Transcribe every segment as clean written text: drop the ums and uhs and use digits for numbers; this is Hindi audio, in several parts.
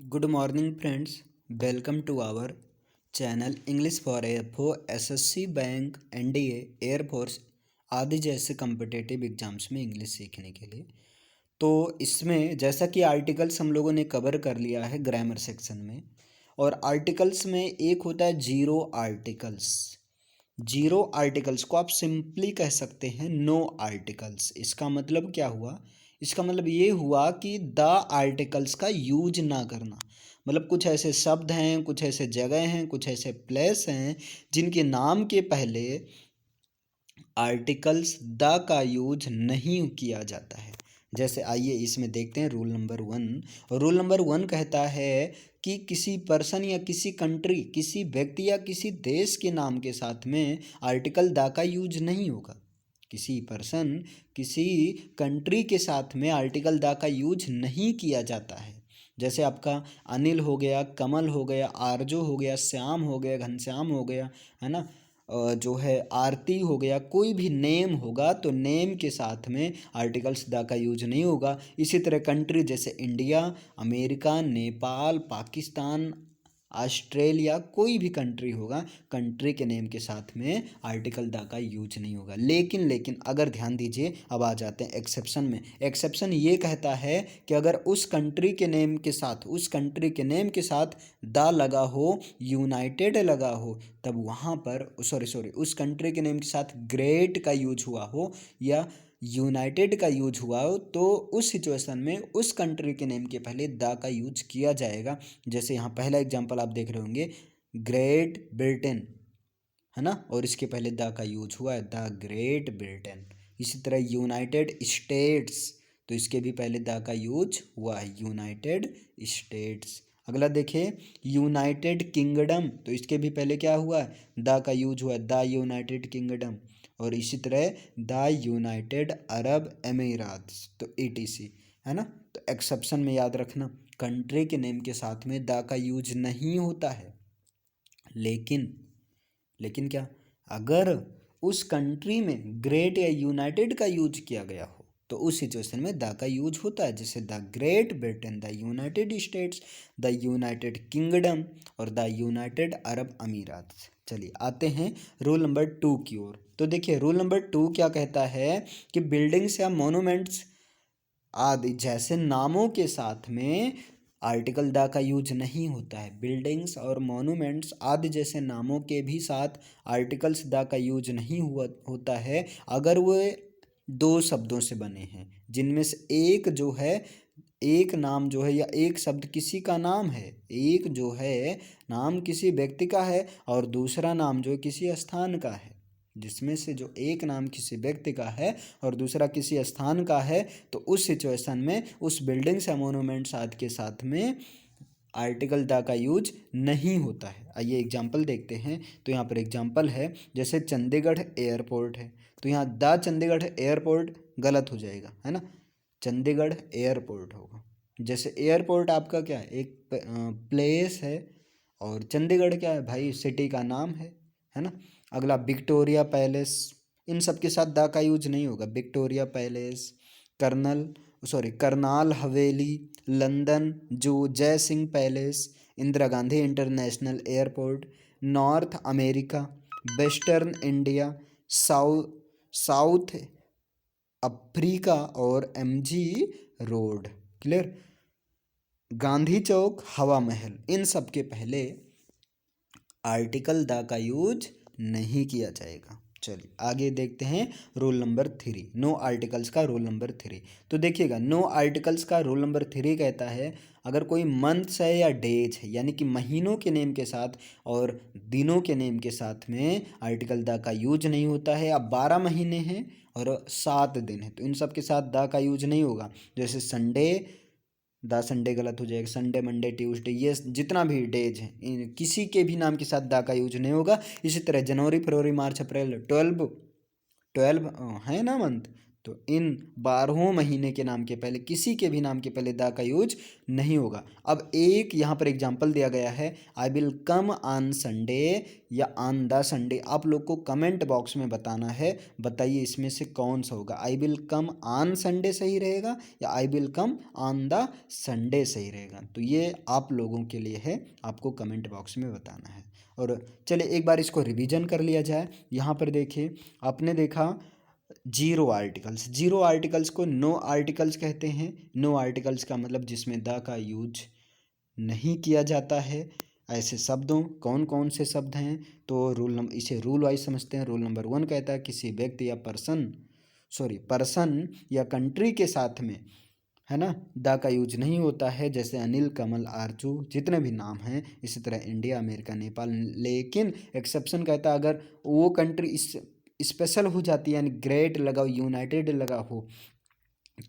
Good morning, friends. Welcome to our channel English for FO SSC bank NDA air force आदि जैसे कम्पिटेटिव एग्जाम्स में इंग्लिश सीखने के लिए। तो इसमें जैसा कि आर्टिकल्स हम लोगों ने कवर कर लिया है ग्रामर सेक्शन में, और आर्टिकल्स में एक होता है जीरो आर्टिकल्स। जीरो आर्टिकल्स को आप सिंपली कह सकते हैं नो आर्टिकल्स। इसका मतलब क्या हुआ? इसका मतलब ये हुआ कि द आर्टिकल्स का यूज ना करना। मतलब कुछ ऐसे शब्द हैं, कुछ ऐसे जगह हैं, कुछ ऐसे प्लेस हैं जिनके नाम के पहले आर्टिकल्स द का यूज नहीं किया जाता है। जैसे आइए इसमें देखते हैं रूल नंबर 1। रूल नंबर 1 कहता है कि किसी पर्सन या किसी कंट्री, किसी व्यक्ति या किसी देश के नाम के साथ में आर्टिकल द का यूज नहीं होगा। किसी पर्सन, किसी कंट्री के साथ में आर्टिकल द का यूज नहीं किया जाता है। जैसे आपका अनिल हो गया, कमल हो गया, आरजो हो गया, श्याम हो गया, घनश्याम हो गया, है ना, जो है आरती हो गया। कोई भी नेम होगा तो नेम के साथ में आर्टिकल्स द का यूज नहीं होगा। इसी तरह कंट्री जैसे India, America, Nepal, Pakistan, Australia, कोई भी कंट्री होगा, कंट्री के नेम के साथ में आर्टिकल द का यूज नहीं होगा। लेकिन अगर ध्यान दीजिए, अब आ जाते हैं एक्सेप्शन में। एक्सेप्शन ये कहता है कि अगर उस कंट्री के नेम के साथ, उस कंट्री के नेम के साथ द लगा हो, यूनाइटेड लगा हो, तब वहाँ पर सॉरी उस कंट्री के नेम के साथ ग्रेट का यूज हुआ हो या यूनाइटेड का यूज हुआ हो, तो उस सिचुएशन में उस कंट्री के नेम के पहले द का यूज किया जाएगा। जैसे यहाँ पहला एग्जांपल आप देख रहे होंगे, ग्रेट ब्रिटेन, है ना, और इसके पहले द का यूज हुआ है, द ग्रेट ब्रिटेन। इसी तरह यूनाइटेड स्टेट्स, तो इसके भी पहले द का यूज हुआ है, यूनाइटेड स्टेट्स। अगला देखिए यूनाइटेड किंगडम, तो इसके भी पहले क्या हुआ है, द का यूज हुआ है, द यूनाइटेड किंगडम। और इसी तरह द यूनाइटेड अरब अमीरात, तो ईटीसी, है ना। तो एक्सेप्शन में याद रखना, कंट्री के नेम के साथ में द का यूज नहीं होता है। लेकिन क्या, अगर उस कंट्री में ग्रेट या यूनाइटेड का यूज किया गया हो तो उस सिचुएशन में द का यूज होता है। जैसे the great Britain, the United states, the United kingdom और द यूनाइटेड अरब अमीरात। चलिए आते हैं रूल नंबर 2 की ओर। तो देखिए रूल नंबर 2 क्या कहता है कि बिल्डिंग्स या मोनूमेंट्स आदि जैसे नामों के साथ में आर्टिकल द का यूज नहीं होता है। बिल्डिंग्स और मॉन्यूमेंट्स आदि जैसे नामों के भी साथ आर्टिकल्स द का यूज नहीं होता है अगर वे दो शब्दों से बने हैं, जिनमें से एक जो है, एक नाम जो है या एक शब्द किसी का नाम है, एक जो है नाम किसी व्यक्ति का है और दूसरा नाम जो है किसी स्थान का है। जिसमें से जो एक नाम किसी व्यक्ति का है और दूसरा किसी स्थान का है, तो उस सिचुएशन में उस बिल्डिंग्स या मोनूमेंट्स आदि के साथ में आर्टिकल द का यूज नहीं होता है। आइए एग्जाम्पल देखते हैं। तो यहाँ पर एग्जाम्पल है, जैसे चंडीगढ़ एयरपोर्ट है, तो यहाँ द चंडीगढ़ एयरपोर्ट गलत हो जाएगा, है ना, चंडीगढ़ एयरपोर्ट होगा। जैसे एयरपोर्ट आपका क्या है, एक प्लेस है, और चंडीगढ़ क्या है भाई, सिटी का नाम है ना। अगला विक्टोरिया पैलेस, इन सब के साथ द का यूज नहीं होगा। Victoria Palace, Karnal Haveli, London जो Jai Singh Palace, Indira Gandhi International Airport, North America, Western India, South Africa और एमजी रोड। क्लियर। गांधी चौक, हवा महल, इन सब के पहले आर्टिकल द का यूज नहीं किया जाएगा। चलिए आगे देखते हैं रूल नंबर 3, नो आर्टिकल्स का रूल नंबर 3। तो देखिएगा नो आर्टिकल्स का रूल नंबर 3 कहता है अगर कोई मंथ्स है या डेज है, यानी कि महीनों के नेम के साथ और दिनों के नेम के साथ में आर्टिकल द का यूज नहीं होता है। अब 12 महीने हैं और 7 दिन है, तो इन सब के साथ द का यूज नहीं होगा। जैसे संडे, द संडे गलत हो जाएगा, संडे मंडे ट्यूसडे, ये जितना भी डेज हैं किसी के भी नाम के साथ द का यूज नहीं होगा। इसी तरह जनवरी फरवरी मार्च अप्रैल 12 12 है ना मंथ, तो इन 12 महीने के नाम के पहले किसी के भी नाम के पहले द का यूज नहीं होगा। अब एक यहाँ पर एग्जाम्पल दिया गया है, I will come on Sunday या ऑन द संडे। आप लोग को कमेंट बॉक्स में बताना है, बताइए इसमें से कौन सा होगा, I will come on Sunday सही रहेगा या I will come on the Sunday सही रहेगा। तो ये आप लोगों के लिए है, आपको कमेंट बॉक्स में बताना है। और चलिए एक बार इसको रिवीजन कर लिया जाए। यहाँ पर देखिए, आपने देखा जीरो आर्टिकल्स, जीरो आर्टिकल्स को नो आर्टिकल्स कहते हैं। नो आर्टिकल्स का मतलब जिसमें द का यूज नहीं किया जाता है। ऐसे शब्दों कौन कौन से शब्द हैं, तो इसे रूल वाइज समझते हैं। रूल नंबर 1 कहता है किसी व्यक्ति या पर्सन या कंट्री के साथ में, है ना, द का यूज नहीं होता है। जैसे अनिल, कमल, आरजू, जितने भी नाम हैं, इसी तरह इंडिया, अमेरिका, नेपाल। लेकिन एक्सेप्शन कहता है अगर वो कंट्री इस स्पेशल हो जाती है, यानी ग्रेट लगा हो, यूनाइटेड लगा हो,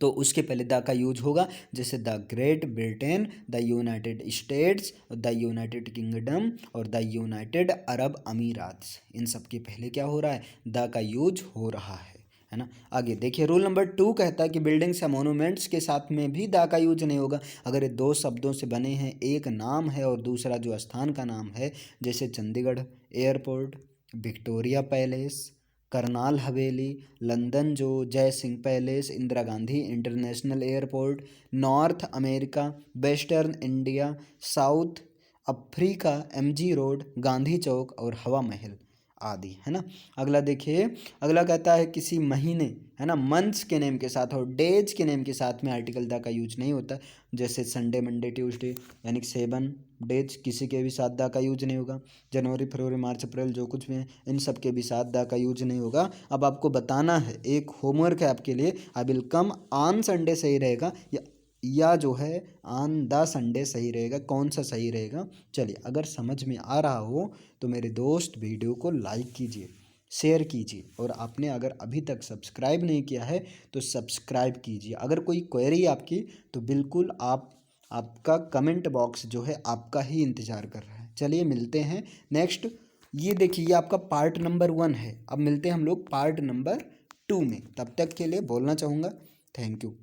तो उसके पहले द का यूज होगा। जैसे the great Britain, the United states, the United kingdom और द यूनाइटेड अरब अमीरात। इन सब के पहले क्या हो रहा है, द का यूज हो रहा है ना। आगे देखिए, रूल नंबर 2 कहता है कि बिल्डिंग्स या मोनूमेंट्स के साथ में भी द का यूज नहीं होगा। अगर ये 2 शब्दों से बने हैं, एक नाम है और दूसरा जो स्थान का नाम है, जैसे Chandigarh Airport, Victoria Palace, Karnal Haveli, London जो Jai Singh Palace, Indira Gandhi International Airport, North America, Western India, South Africa, MG Road, Gandhi Chowk और हवा महल आदि, है ना। अगला देखिए, अगला कहता है किसी महीने, है ना, मंथ्स के नेम के साथ और डेज के नेम के साथ में आर्टिकल द का यूज नहीं होता। जैसे संडे, मंडे, ट्यूसडे, यानी 7 डेज, किसी के भी साथ द का यूज नहीं होगा। जनवरी, फरवरी, मार्च, अप्रैल, जो कुछ भी हैं, इन सब के भी साथ द का यूज नहीं होगा। अब आपको बताना है, एक होमवर्क है आपके लिए, I will come on Sunday सही रहेगा या जो है ऑन द संडे सही रहेगा, कौन सा सही रहेगा। चलिए, अगर समझ में आ रहा हो तो मेरे दोस्त वीडियो को लाइक कीजिए, शेयर कीजिए, और आपने अगर अभी तक सब्सक्राइब नहीं किया है तो सब्सक्राइब कीजिए। अगर कोई क्वेरी आपकी, तो बिल्कुल आपका कमेंट बॉक्स जो है आपका ही इंतज़ार कर रहा है। चलिए मिलते हैं नेक्स्ट। ये देखिए, ये आपका पार्ट नंबर 1 है। अब मिलते हैं हम लोग पार्ट नंबर 2 में। तब तक के लिए बोलना चाहूँगा थैंक यू।